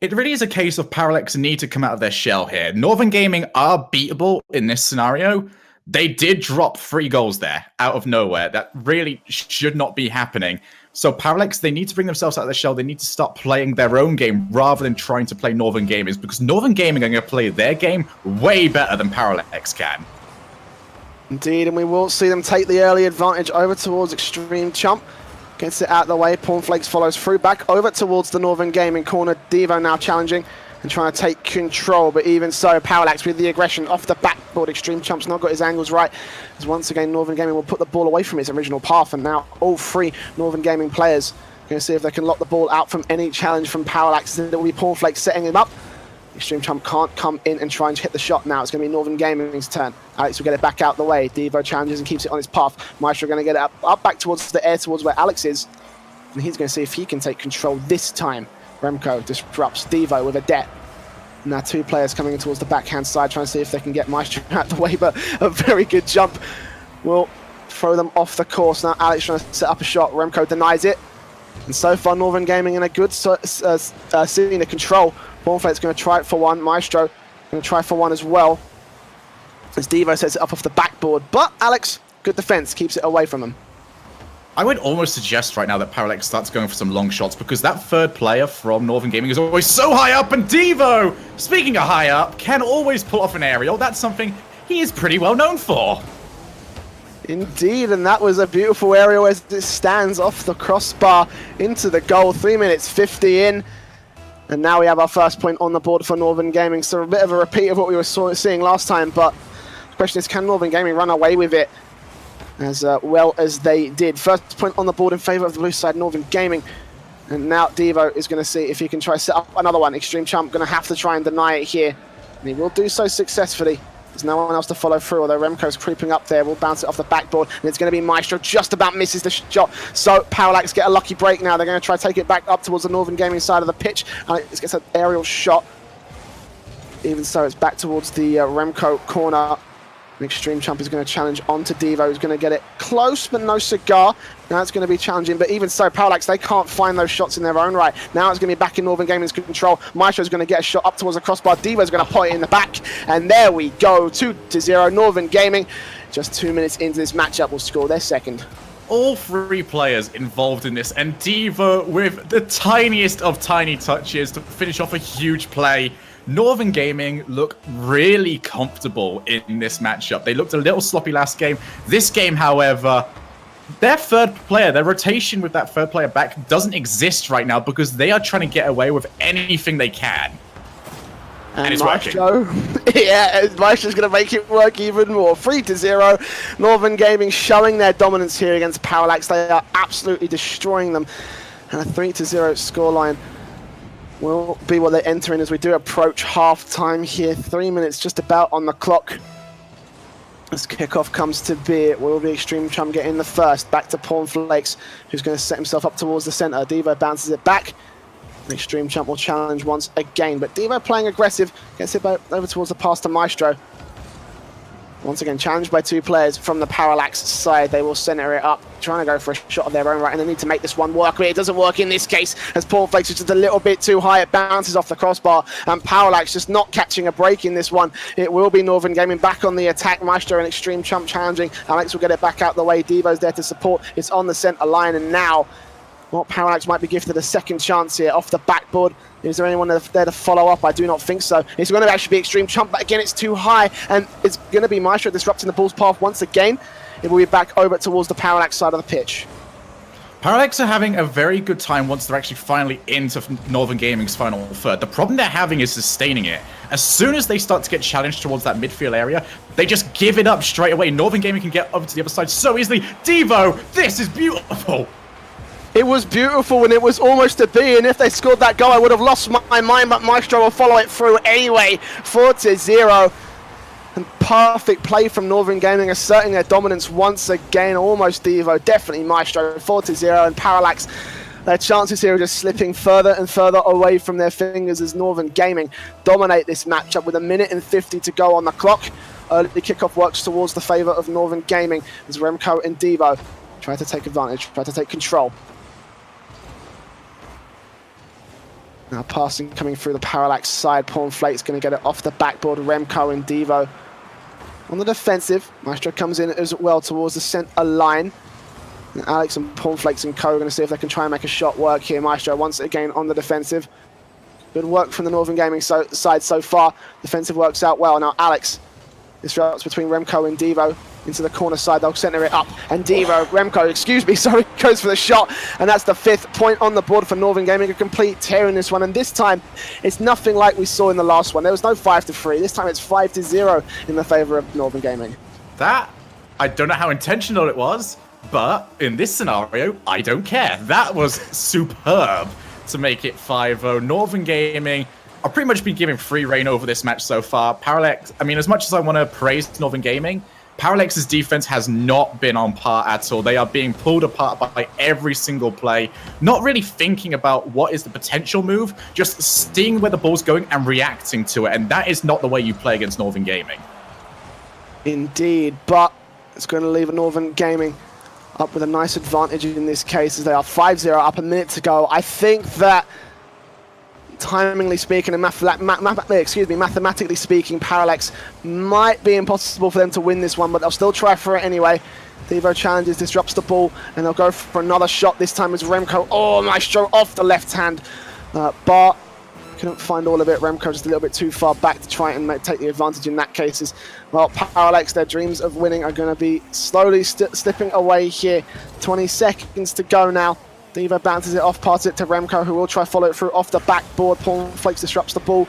It really is a case of ParallaX need to come out of their shell here. Northern Gaming are beatable in this scenario. They did drop 3 goals there out of nowhere. That really should not be happening. So ParallaX, they need to bring themselves out of their shell. They need to start playing their own game rather than trying to play Northern Gaming's, because Northern Gaming are going to play their game way better than ParallaX can. Indeed, and we will see them take the early advantage over towards Extreme Chump. Gets it out of the way. Pornflakes follows through back over towards the Northern Gaming corner. Devo now challenging and trying to take control, but even so, ParallaX with the aggression off the backboard. Extreme Chump's not got his angles right, as once again Northern Gaming will put the ball away from its original path, and now all 3 Northern Gaming players going to see if they can lock the ball out from any challenge from ParallaX. It will be Pornflakes setting him up. Extreme Chump can't come in and try and hit the shot now. It's going to be Northern Gaming's turn. Alex will get it back out the way. Devo challenges and keeps it on his path. Maestro going to get it up back towards the air, towards where Alex is, and he's going to see if he can take control this time. Remco disrupts Devo with a det. Now 2 players coming in towards the backhand side, trying to see if they can get Maestro out the way, but a very good jump will throw them off the course. Now Alex trying to set up a shot. Remco denies it. And so far, Northern Gaming in a good scene to control. Pornflake's going to try it for one. Maestro going to try for one as well, as Devo sets it up off the backboard. But Alex, good defense, keeps it away from them. I would almost suggest right now that ParallaX starts going for some long shots, because that 3rd player from Northern Gaming is always so high up, and Devo, speaking of high up, can always pull off an aerial. That's something he is pretty well known for. Indeed, and that was a beautiful aerial as it stands off the crossbar into the goal. 3 minutes 50 in, and now we have our first point on the board for Northern Gaming. So a bit of a repeat of what we were seeing last time, but the question is, can Northern Gaming run away with it as well as they did? First point on the board in favour of the blue side, Northern Gaming. And now Devo is going to see if he can try to set up another one. Extreme Chump going to have to try and deny it here, and he will do so successfully. There's no one else to follow through, although Remco's creeping up there. We'll bounce it off the backboard, and it's going to be Maestro. Just about misses the shot. So ParallaX get a lucky break now. They're going to try to take it back up towards the Northern Gaming side of the pitch, and it gets an aerial shot. Even so, it's back towards the Remco corner. Extreme Chump is going to challenge onto Devo, who's going to get it close, but no cigar. Now it's going to be challenging, but even so, ParallaX, they can't find those shots in their own right. Now it's going to be back in Northern Gaming's control. Maestro's going to get a shot up towards the crossbar. Devo's going to put it in the back, and there we go, 2-0. Northern Gaming, just 2 minutes into this matchup, will score their second. All 3 players involved in this, and Devo with the tiniest of tiny touches to finish off a huge play. Northern Gaming look really comfortable in this matchup. They looked a little sloppy last game. This game, however, their 3rd player, their rotation with that 3rd player back doesn't exist right now, because they are trying to get away with anything they can. And it's Maestro, working. Yeah, Maestro's going to make it work even more. 3-0. Northern Gaming showing their dominance here against ParallaX. They are absolutely destroying them. And a 3-0 scoreline will be what they enter in as we do approach half-time here. 3 minutes just about on the clock. As kickoff comes to be, it will be Extreme Chump getting the first. Back to Pornflakes, who's going to set himself up towards the centre. Devo bounces it back. Extreme Chump will challenge once again, but Devo playing aggressive, gets it over towards the pass to Maestro. Once again, challenged by 2 players from the ParallaX side. They will center it up, trying to go for a shot of their own right, and they need to make this one work, but it doesn't work in this case, as Pornflakes is just a little bit too high. It bounces off the crossbar, and ParallaX just not catching a break in this one. It will be Northern Gaming back on the attack. Maestro and Extreme Chump challenging. Alex will get it back out the way. Devo's there to support. It's on the center line, and now, well, ParallaX might be gifted a second chance here off the backboard. Is there anyone there to follow up? I do not think so. It's going to actually be Extreme Chump, but again, it's too high, and it's going to be Maestro disrupting the ball's path once again. It will be back over towards the ParallaX side of the pitch. ParallaX are having a very good time once they're actually finally into Northern Gaming's final 3rd. The problem they're having is sustaining it. As soon as they start to get challenged towards that midfield area, they just give it up straight away. Northern Gaming can get over to the other side so easily. Devo, this is beautiful! It was beautiful when it was almost to be, and if they scored that goal, I would have lost my mind, but Maestro will follow it through anyway. 4-0. And perfect play from Northern Gaming, asserting their dominance once again. Almost Devo, definitely Maestro. 4-0, and Parallax, their chances here are just slipping further and further away from their fingers as Northern Gaming dominate this matchup with 1 minute and 50 to go on the clock. Early kickoff works towards the favour of Northern Gaming as Remco and Devo try to take advantage, try to take control. Now passing coming through the ParallaX side. Pornflake's going to get it off the backboard. Remco and Devo on the defensive. Maestro comes in as well towards the center line. And Alex and Pornflakes and Co are going to see if they can try and make a shot work here. Maestro once again on the defensive. Good work from the Northern Gaming side so far. Defensive works out well. Now Alex disrupts between Remco and Devo into the corner side. They'll center it up. And Remco, excuse me, sorry, goes for the shot. And that's the 5th point on the board for Northern Gaming. A complete tear in this one. And this time, it's nothing like we saw in the last one. There was no 5-3. This time it's 5-0 in the favor of Northern Gaming. That, I don't know how intentional it was, but in this scenario, I don't care. That was superb to make it 5-0. Northern Gaming, I've pretty much been giving free reign over this match so far. ParallaX, I mean, as much as I want to praise Northern Gaming, ParallaX's defense has not been on par at all. They are being pulled apart by every single play, not really thinking about what is the potential move, just seeing where the ball's going and reacting to it. And that is not the way you play against Northern Gaming. Indeed, but it's going to leave Northern Gaming up with a nice advantage in this case as they are 5-0 up a minute to go. I think that timingly speaking and mathematically speaking, ParallaX might be impossible for them to win this one, but they'll still try for it anyway. Devo challenges, disrupts the ball, and they'll go for another shot. This time it's Remco. Oh, Maestro off the left hand bar. Couldn't find all of it. Remco just a little bit too far back to try and take the advantage in that case. Well, ParallaX, their dreams of winning are going to be slowly slipping away here. 20 seconds to go now. Devo bounces it off, passes it to Remco, who will try follow it through off the backboard. Pornflakes disrupts the ball.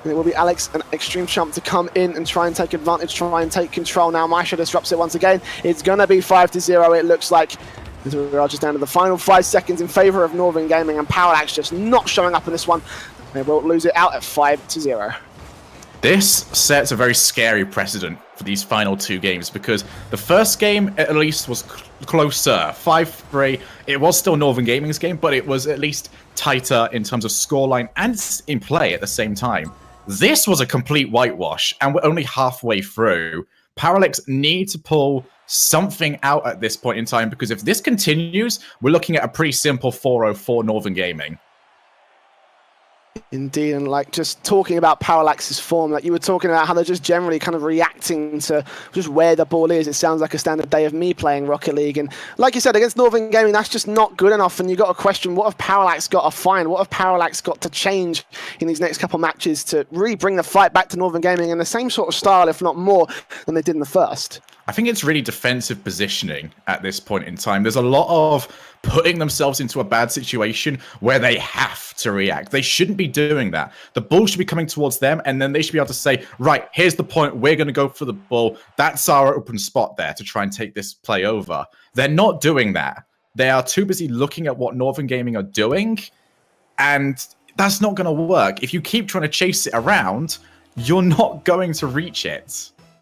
And it will be Alex and Extreme Chump to come in and try and take advantage, try and take control now. Maestro disrupts it once again. It's going to be 5-0, it looks like. As we are just down to the final 5 seconds in favor of Northern Gaming, and ParallaX just not showing up in this one. They will lose it out at 5-0. This sets a very scary precedent for these final 2 games, because the first game at least was closer, 5-3. It was still Northern Gaming's game, but it was at least tighter in terms of scoreline and in play at the same time. This was a complete whitewash, and we're only halfway through. ParallaX need to pull something out at this point in time, because if this continues, we're looking at a pretty simple 4-0 for Northern Gaming. Indeed, and like just talking about ParallaX's form, like you were talking about how they're just generally kind of reacting to just where the ball is. It sounds like a standard day of me playing Rocket League, and like you said, against Northern Gaming, that's just not good enough. And you got to question, what have ParallaX got to find? What have ParallaX got to change in these next couple matches to really bring the fight back to Northern Gaming in the same sort of style, if not more, than they did in the first? I think it's really defensive positioning at this point in time. There's a lot of putting themselves into a bad situation where they have to react. They shouldn't be doing that. The ball should be coming towards them, and then they should be able to say, right, here's the point. We're going to go for the ball. That's our open spot there to try and take this play over. They're not doing that. They are too busy looking at what Northern Gaming are doing, and that's not going to work. If you keep trying to chase it around, you're not going to reach it.